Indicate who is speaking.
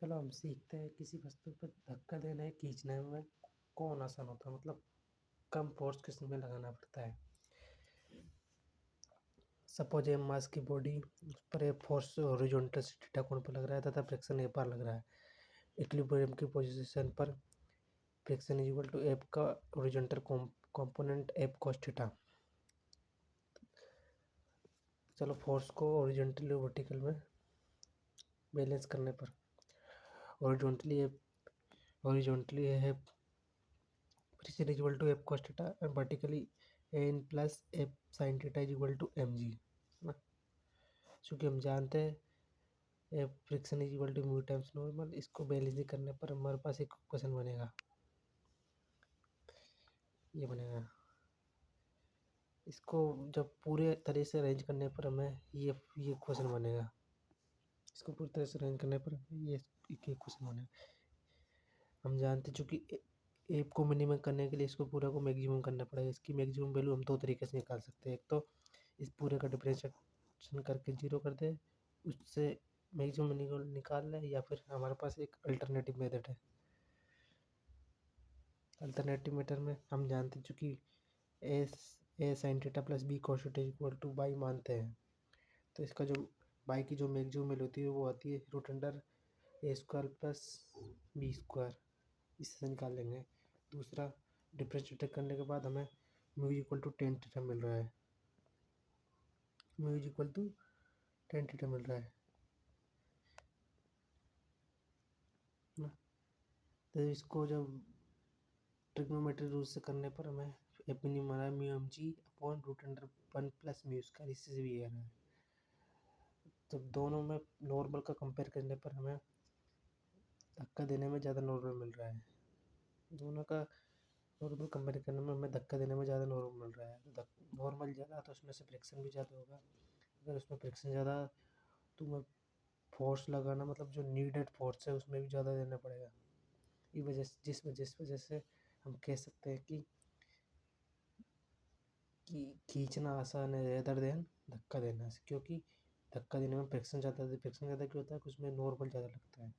Speaker 1: चलो हम सीखते हैं किसी वस्तु पर धक्का देना है खींचने में कौन आसान होता है, मतलब कम फोर्स किसमें लगाना पड़ता है। सपोज ए मास की बॉडी, उस पर एक फोर्स हॉरिजॉन्टल से थीटा कोण पर लग रहा है तथा फ्रिक्शन ए पर लग रहा है। इक्विलिब्रियम की पोजीशन पर friction is equal to F का horizontal component F cos theta. चलो फोर्स को हॉरिजॉन्टली और वर्टिकल में बैलेंस करने पर हॉरिजॉन्टली है friction is equal to F cos theta and vertically N plus F sine theta is equal to M G ना। क्योंकि हम जानते हैं F friction is equal to mu times normal, इसको बैलेंस करने पर हमारे पास एक क्वेश्चन बनेगा, ये बनेगा। इसको जब पूरे तरह से अरेंज करने पर हमें ये क्वेश्चन बनेगा। इसको पूरी तरह से अरेंज करने पर ये क्वेश्चन बनेगा। हम जानते हैं चूँकि एफ को मिनिमम करने के लिए इसको पूरा को मैक्सिमम करना पड़ेगा। इसकी मैक्सिमम वैल्यू हम दो तरीके से निकाल सकते हैं। एक तो इस पूरे का डिफरेंशिएशन करके जीरो कर दे, उससे मैक्सिमम निकाल लें, या फिर हमारे पास एक अल्टरनेटिव मेथड है। अल्टरनेटिव मेथड में हम जानते हैं चूँकि A sine theta plus B cos theta equal to बाई मानते हैं, तो इसका जो बाई की जो मैक्सिमम वैल्यू होती है वो आती है root under A square plus B square, इससे निकाल लेंगे। दूसरा डिफरेंशिएट करने के बाद हमें mu equal to ten theta मिल रहा है, mu equal to ten theta मिल रहा है ना। तो इसको जब ट्रिग्नोमेट्री रूल से करने पर हमें एफ मिनिमम आ रहा है mu M G upon root under one plus mu square, इससे भी आ रहा है। जब दोनों में नॉर्मल का कंपेयर करने पर हमें धक्का देने में ज़्यादा नॉर्मल मिल रहा है। दोनों का नॉर्मल कंपेयर करने में हमें धक्का देने में ज़्यादा नॉर्मल मिल रहा है। नॉर्मल ज़्यादा तो उसमें से फ्रिक्शन भी ज़्यादा होगा। अगर उसमें फ्रिक्शन ज़्यादा तो मैं फोर्स लगाना, मतलब जो नीडेड फोर्स है उसमें भी ज़्यादा देना पड़ेगा। जिस वजह से हम कह सकते हैं कि खींचना आसान है रेदर देन धक्का देना, क्योंकि धक्का देने में फ्रिक्शन ज़्यादा क्यों होता है कि उसमें नॉर्मल ज़्यादा लगता है।